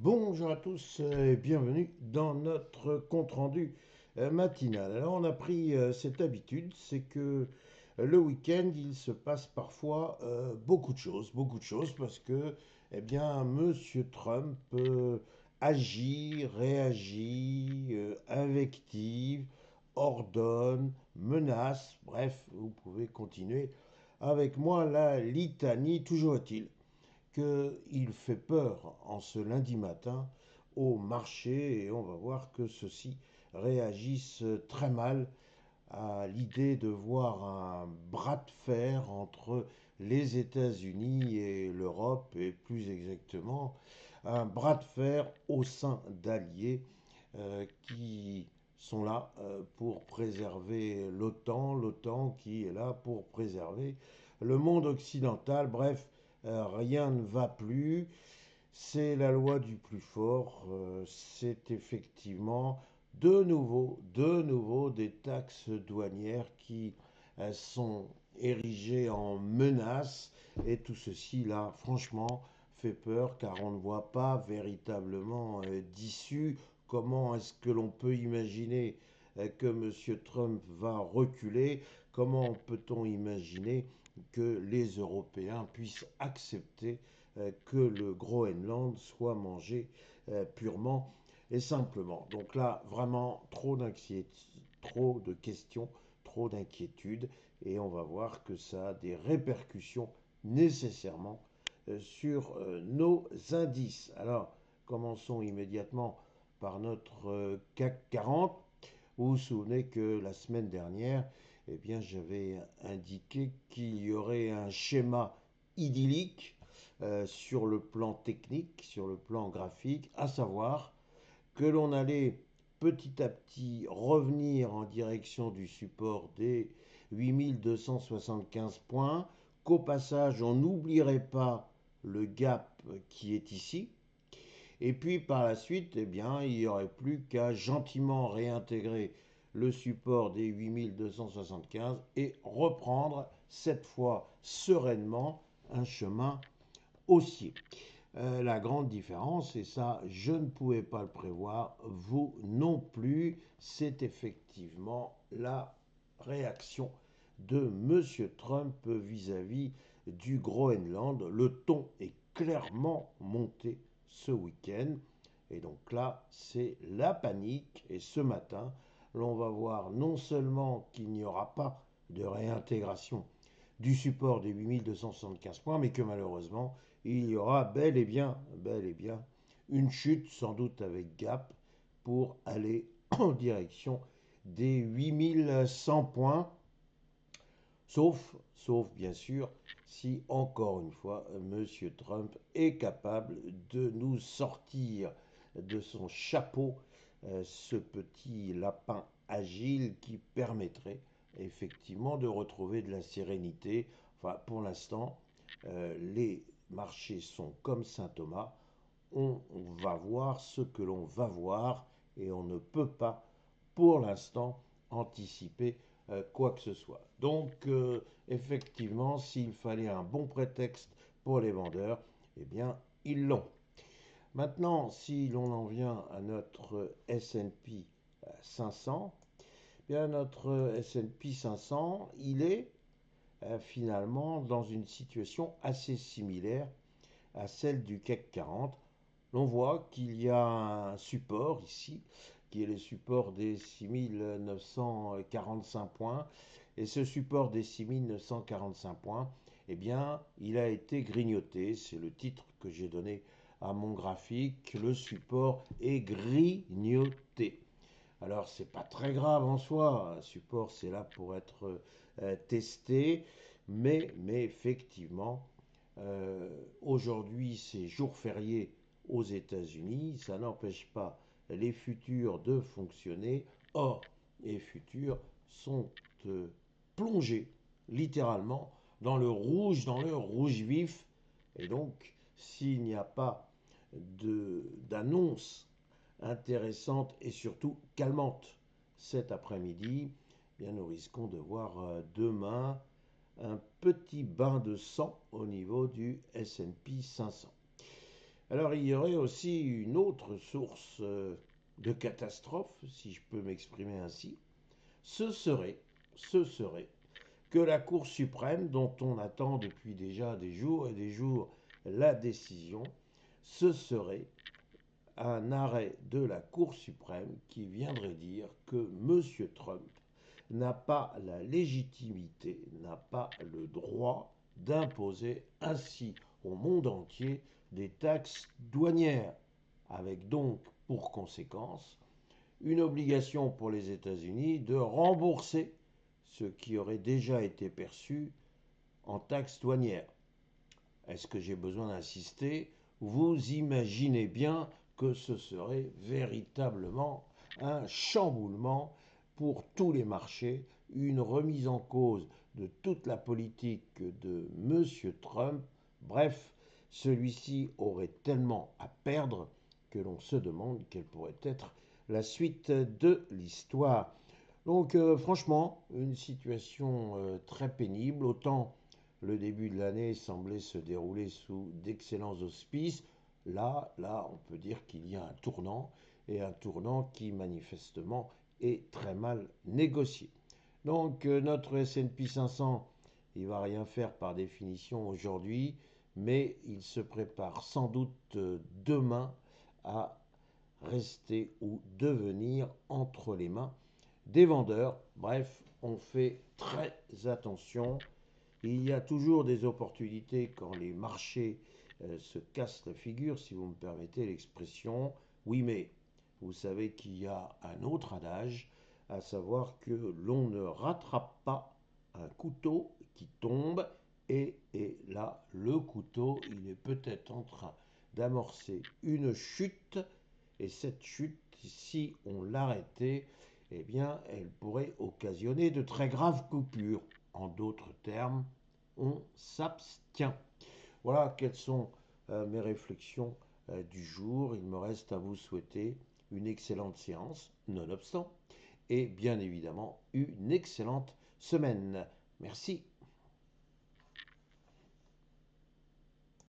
Bonjour à tous et bienvenue dans notre compte-rendu matinal. Alors on a pris cette habitude, c'est que le week-end il se passe parfois beaucoup de choses parce que eh bien Monsieur Trump agit, réagit, invective, ordonne, menace, bref, vous pouvez continuer avec moi la litanie, toujours est-il qu'il fait peur en ce lundi matin au marché et on va voir que ceux-ci réagissent très mal à l'idée de voir un bras de fer entre les États-Unis et l'Europe et plus exactement un bras de fer au sein d'alliés qui sont là pour préserver l'OTAN, l'OTAN qui est là pour préserver le monde occidental. Bref, rien ne va plus. C'est la loi du plus fort. C'est effectivement de nouveau des taxes douanières qui sont érigées en menaces. Et tout ceci, là, franchement, fait peur car on ne voit pas véritablement d'issue. Comment est-ce que l'on peut imaginer que M. Trump va reculer? Comment peut-on imaginer que les Européens puissent accepter que le Groenland soit mangé purement et simplement. Donc là, vraiment, trop de questions, trop d'inquiétudes, et on va voir que ça a des répercussions nécessairement sur nos indices. Alors, commençons immédiatement par notre CAC 40. Vous vous souvenez que la semaine dernière, eh bien, j'avais indiqué qu'il y aurait un schéma idyllique sur le plan technique, sur le plan graphique, à savoir que l'on allait petit à petit revenir en direction du support des 8275 points, qu'au passage on n'oublierait pas le gap qui est ici, et puis par la suite, eh bien, il n'y aurait plus qu'à gentiment réintégrer le support des 8275 et reprendre cette fois sereinement un chemin haussier. La grande différence, et ça je ne pouvais pas le prévoir, vous non plus, c'est effectivement la réaction de M. Trump vis-à-vis du Groenland. Le ton est clairement monté ce week-end. Et donc là, c'est la panique. Et ce matin, l'on va voir non seulement qu'il n'y aura pas de réintégration du support des 8275 points, mais que malheureusement, il y aura bel et bien, une chute, sans doute avec gap, pour aller en direction des 8100 points, sauf bien sûr, si encore une fois, M. Trump est capable de nous sortir de son chapeau ce petit lapin agile qui permettrait effectivement de retrouver de la sérénité. Enfin, pour l'instant, les marchés sont comme Saint Thomas. On va voir ce que l'on va voir et on ne peut pas, pour l'instant, anticiper quoi que ce soit. Donc, effectivement, s'il fallait un bon prétexte pour les vendeurs, eh bien, ils l'ont. Maintenant, si l'on en vient à notre S&P 500, eh bien notre S&P 500, il est finalement dans une situation assez similaire à celle du CAC 40. L'on voit qu'il y a un support ici, qui est le support des 6945 points. Et ce support des 6945 points, eh bien, il a été grignoté. C'est le titre que j'ai donné à mon graphique. Le support est grignoté. Alors, c'est pas très grave en soi. Un support, c'est là pour être testé. Mais effectivement, aujourd'hui, c'est jour férié aux États-Unis. Ça n'empêche pas les futurs de fonctionner. Or, les futurs sont plongés littéralement dans le rouge vif. Et donc, s'il n'y a pas d'annonce intéressante et surtout calmante cet après-midi, eh bien nous risquons de voir demain un petit bain de sang au niveau du S&P 500. Alors il y aurait aussi une autre source de catastrophe, si je peux m'exprimer ainsi. Ce serait, ce serait que la Cour suprême, dont on attend depuis déjà des jours et des jours la décision, ce serait un arrêt de la Cour suprême qui viendrait dire que M. Trump n'a pas la légitimité, n'a pas le droit d'imposer ainsi au monde entier des taxes douanières, avec donc pour conséquence une obligation pour les États-Unis de rembourser ce qui aurait déjà été perçu en taxes douanières. Est-ce que j'ai besoin d'insister? Vous imaginez bien que ce serait véritablement un chamboulement pour tous les marchés, une remise en cause de toute la politique de M. Trump. Bref, celui-ci aurait tellement à perdre que l'on se demande quelle pourrait être la suite de l'histoire. Donc franchement, une situation très pénible. Autant le début de l'année semblait se dérouler sous d'excellents auspices. Là, on peut dire qu'il y a un tournant, et un tournant qui manifestement est très mal négocié. Donc notre S&P 500, il va rien faire par définition aujourd'hui, mais il se prépare sans doute demain à rester ou devenir entre les mains des vendeurs. Bref, on fait très attention. Il y a toujours des opportunités quand les marchés se cassent la figure, si vous me permettez l'expression. Oui, mais vous savez qu'il y a un autre adage, à savoir que l'on ne rattrape pas un couteau qui tombe. Et là, le couteau, il est peut-être en train d'amorcer une chute. Et cette chute, si on l'arrêtait, eh bien, elle pourrait occasionner de très graves coupures. En d'autres termes, on s'abstient. Voilà quelles sont mes réflexions du jour. Il me reste à vous souhaiter une excellente séance, nonobstant, et bien évidemment une excellente semaine. Merci.